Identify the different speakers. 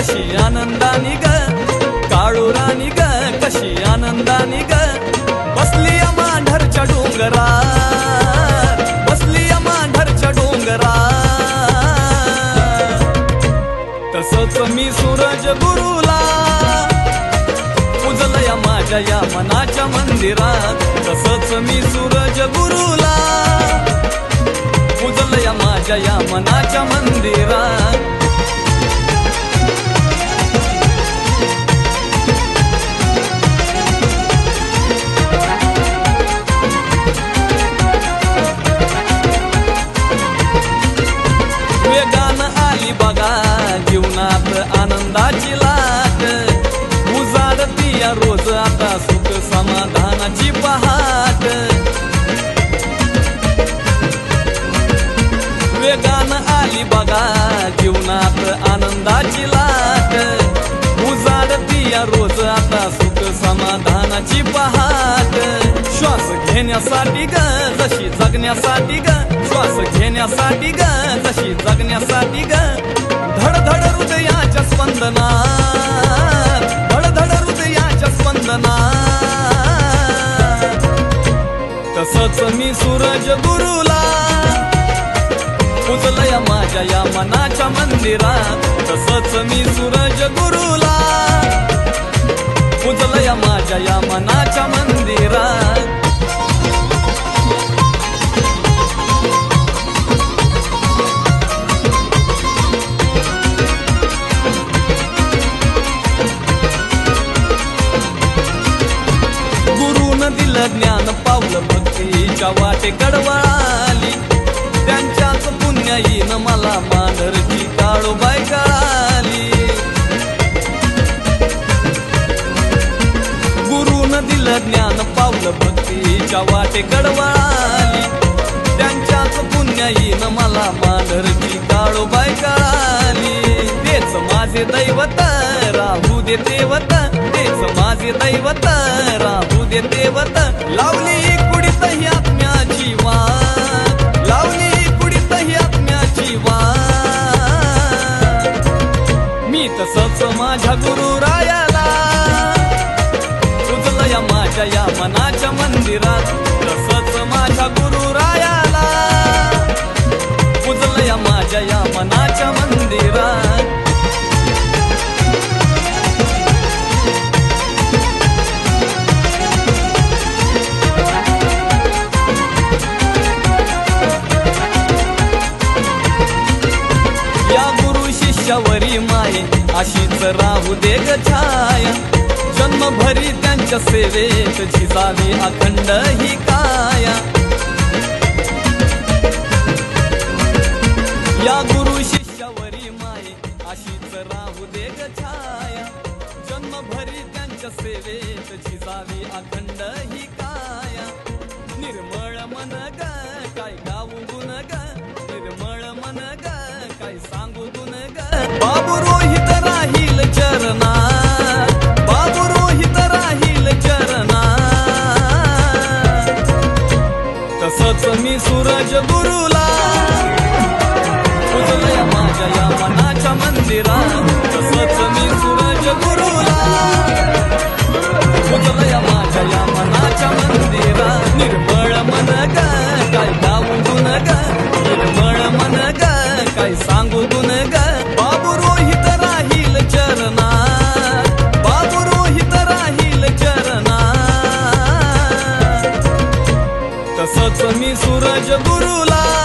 Speaker 1: कशी आनंदानी ग, काळू राणी ग कशी आनंदानी ग, बसली मांढरच्या डोंगरात, बसली मांढरच्या डोंगरात. तसंच मी सूरज गुरुला पूजलया माझ्या या मनाच्या मंदिरात. तसंच मी सूरज गुरुला पूजलया माझ्या या मनाच्या मंदिरात. वेगानं आली बघा जीवनात आनंदाची लाट, उजाडती या रोज आता सुख समाधानाची पहाट. वेगानं आली बघा जीवनात आनंदाची लाट, उजाडती या रोज आता सुख समाधानाची पहाट. श्वास घेण्यासाठी ग जशी जगण्यासाठी ग, श्वास घेण्यासाठी ग जशी जगण्यासाठी ग, धडधड हृदयाच्या स्पंदनात, धडधड हृदयाच्या स्पंदनात. तसंच मी सूरज गुरुला पूजलया माझ्या या मनाच्या मंदिरात. तसंच मी सूरज गुरुला पूजलया माझ्या या मनाच्या मंदिरात. गुरुन दिलं ज्ञान पावलं भक्तीच्या वाटे कडवळाली, त्यांच्याच पुण्याईनं मला मांढरची काळूबाई कळाली. गुरुन दिलं ज्ञान पावलं भक्तीच्या वाटे कडवळाली, त्यांच्याच पुण्याईनं मला मांढरची काळूबाई कळाली. तेच माझे दैवत राहू दे तेवत, तेच माझे दैवत राहू दे तेवत. लावली कुडीत ही आत्म्याची वाट, लावली कुडीत ही आत्म्याची वाट. मी तसंच माझ्या गुरुरायाला पूजलया माझ्या या मनाच्या मंदिरात. तसंच माझ्या गुरुरायाला पूजलया माझ्या या मनाच्या मंदिरात. या गुरु शिष्यावरी माये अशीच राहू दे ग छाया, जन्मभरी त्यांच्या सेवेत झिजावी अखंड ही काया. या गुरु शिष्यावरी माये अशीच राहू दे ग छाया, जन्मभरी त्यांच्या सेवेत झिजावी अखंड ही काया. निर्मळ मन ग काय गाऊ गुण ग, निर्मळ मन ग काय सांगू गुण ग. बाबू रोहित राहील चरणात, बाबू रोहित राहील चरणात. तसंच मी सूरज गुरुला पूजलया माझ्या या मनाच्या मंदिरात. तसंच मी सूरज गुरुला पूजलया माझ्या या मनाच्या मंदिरात. निर्मळ मन ग काय गाऊ गुण ग, निर्मळ मन ग काय सांगू गुण ग. बाबू रोहित राहील चरणात, बाबू रोहित राहील चरणात. तसंच मी सूरज गुरु